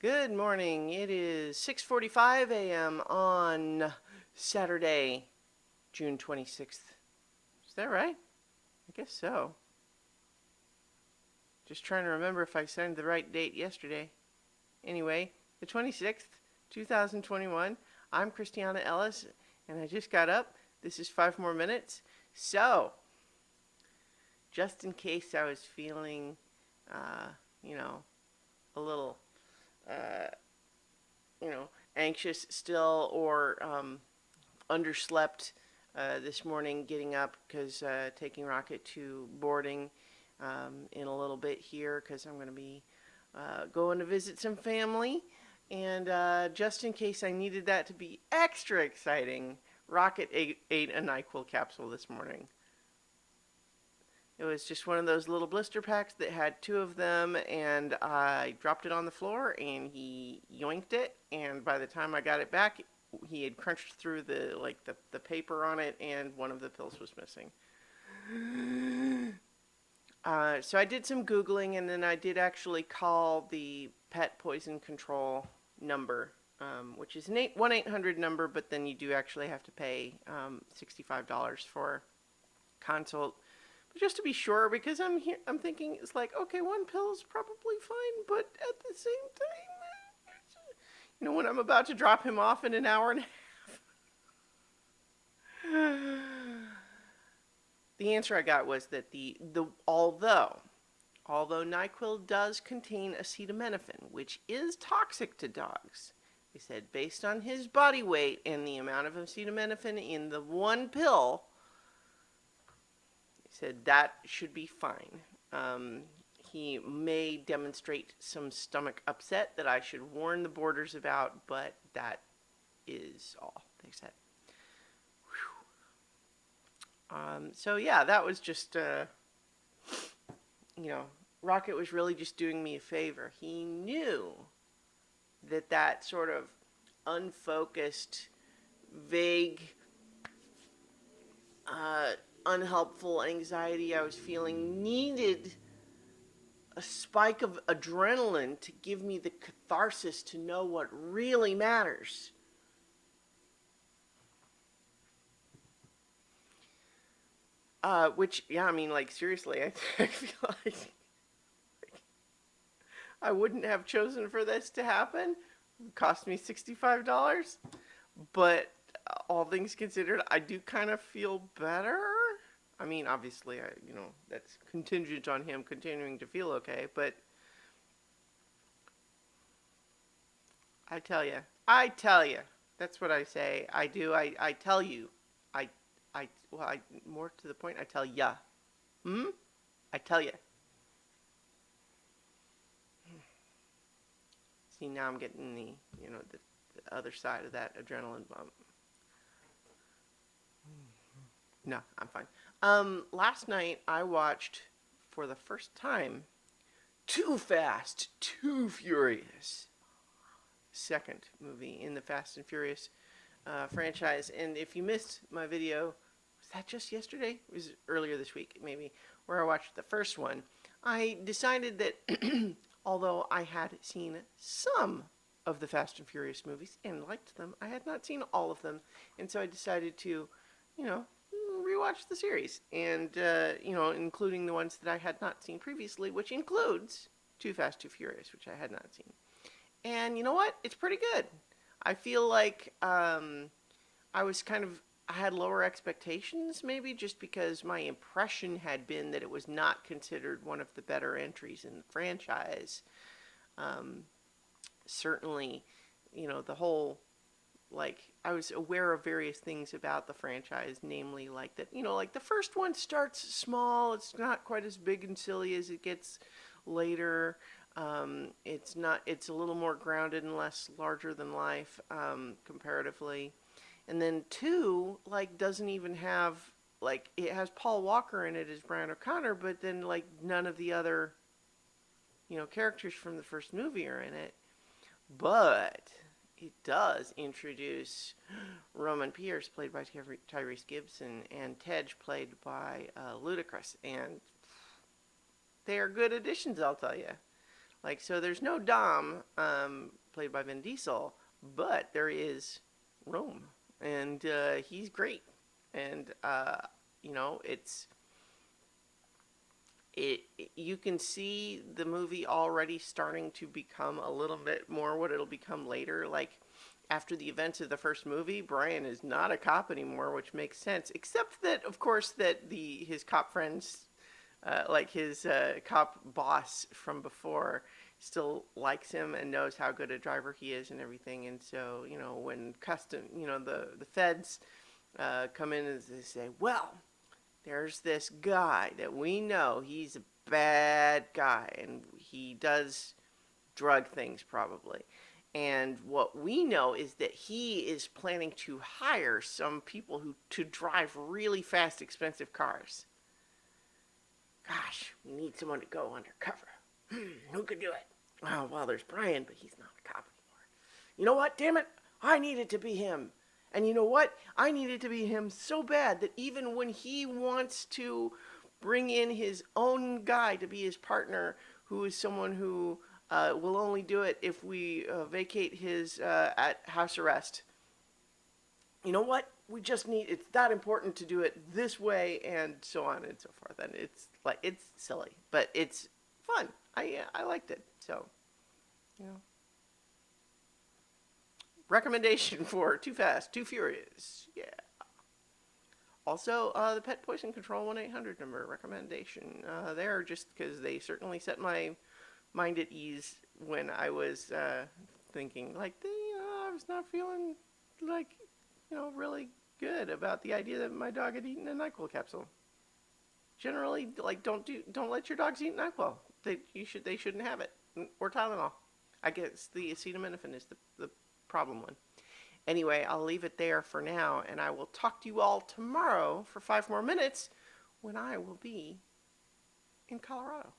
Good morning. It is 6:45 a.m. on Saturday, June 26th. Is that right? I guess so. Just trying to remember if I signed the right date yesterday. Anyway, the 26th, 2021. I'm Christiana Ellis, and I just got up. This is 5 more minutes. So, just in case I was feeling, uh, you know, a little, uh, anxious still or underslept this morning getting up because taking Rocket to boarding in a little bit here because I'm going to be going to visit some family. And just in case I needed that to be extra exciting, Rocket ate a NyQuil capsule this morning. It was just one of those little blister packs that had two of them, and I dropped it on the floor, and he yoinked it. And by the time I got it back, he had crunched through the paper on it, and one of the pills was missing. So I did some Googling, and then I did actually call the pet poison control number, which is an 1-800 number, but then you do actually have to pay $65 for consult. But just to be sure, because I'm thinking it's like, okay, one pill is probably fine, but at the same time, when I'm about to drop him off in an hour and a half. The answer I got was that although NyQuil does contain acetaminophen, which is toxic to dogs, they said based on his body weight and the amount of acetaminophen in the one pill, they said that should be fine. He may demonstrate some stomach upset that I should warn the boarders about, but that is all they said. So yeah, that was just, Rocket was really just doing me a favor. He knew that sort of unfocused, vague, unhelpful anxiety I was feeling needed a spike of adrenaline to give me the catharsis to know what really matters. Seriously, I feel like I wouldn't have chosen for this to happen. It cost me $65. But all things considered, I do kind of feel better. I mean, obviously, that's contingent on him continuing to feel okay. But I tell you, that's what I say. I do. I tell you. More to the point, I tell ya. I tell ya. See, now I'm getting the other side of that adrenaline bump. No, I'm fine. Last night I watched for the first time Too Fast, Too Furious. Second movie in the Fast and Furious franchise. And if you missed my video, was that just yesterday? It was earlier this week, maybe, where I watched the first one. I decided that although I had seen some of the Fast and Furious movies and liked them, I had not seen all of them. And so I decided to, rewatch the series. And, including the ones that I had not seen previously, which includes Too Fast, Too Furious, which I had not seen. And you know what? It's pretty good. I feel like I had lower expectations, maybe, just because my impression had been that it was not considered one of the better entries in the franchise. Certainly, the whole, I was aware of various things about the franchise, namely, the first one starts small, it's not quite as big and silly as it gets later. It's a little more grounded and less larger than life, comparatively. And then 2, doesn't even have, it has Paul Walker in it as Brian O'Connor, but then, none of the other, characters from the first movie are in it. But it does introduce Roman Pierce, played by Tyrese Gibson, and Tej, played by Ludacris. And they are good additions, I'll tell you. Like, so there's no Dom, played by Vin Diesel, but there is Rome, and he's great. And you know, it you can see the movie already starting to become a little bit more what it'll become later. Like after the events of the first movie, Brian is not a cop anymore, which makes sense. Except that, of course, that the his cop friends, like his cop boss from before, still likes him and knows how good a driver he is and everything. And so, you know, when the feds come in and they say, well, there's this guy that we know he's a bad guy and he does drug things probably. And what we know is that he is planning to hire some people who to drive really fast, expensive cars. Gosh, we need someone to go undercover. Who could do it? Oh, well, there's Brian, but he's not a cop anymore. You know what? Damn it! I needed to be him. And you know what? I needed to be him so bad that even when he wants to bring in his own guy to be his partner, who is someone who will only do it if we vacate his at house arrest. You know what? We just need. It's that important to do it this way, and so on and so forth. And it's silly, but it's fun. I liked it. So, you know, recommendation for Too Fast, Too Furious. Yeah. Also, the Pet Poison Control 1-800 number recommendation there, just because they certainly set my mind at ease when I was thinking, like, I was not feeling like, really good about the idea that my dog had eaten a NyQuil capsule. Generally, like, don't let your dogs eat NyQuil. They shouldn't have it, or Tylenol. I guess the acetaminophen is the problem one. Anyway, I'll leave it there for now, and I will talk to you all tomorrow for 5 more minutes when I will be in Colorado.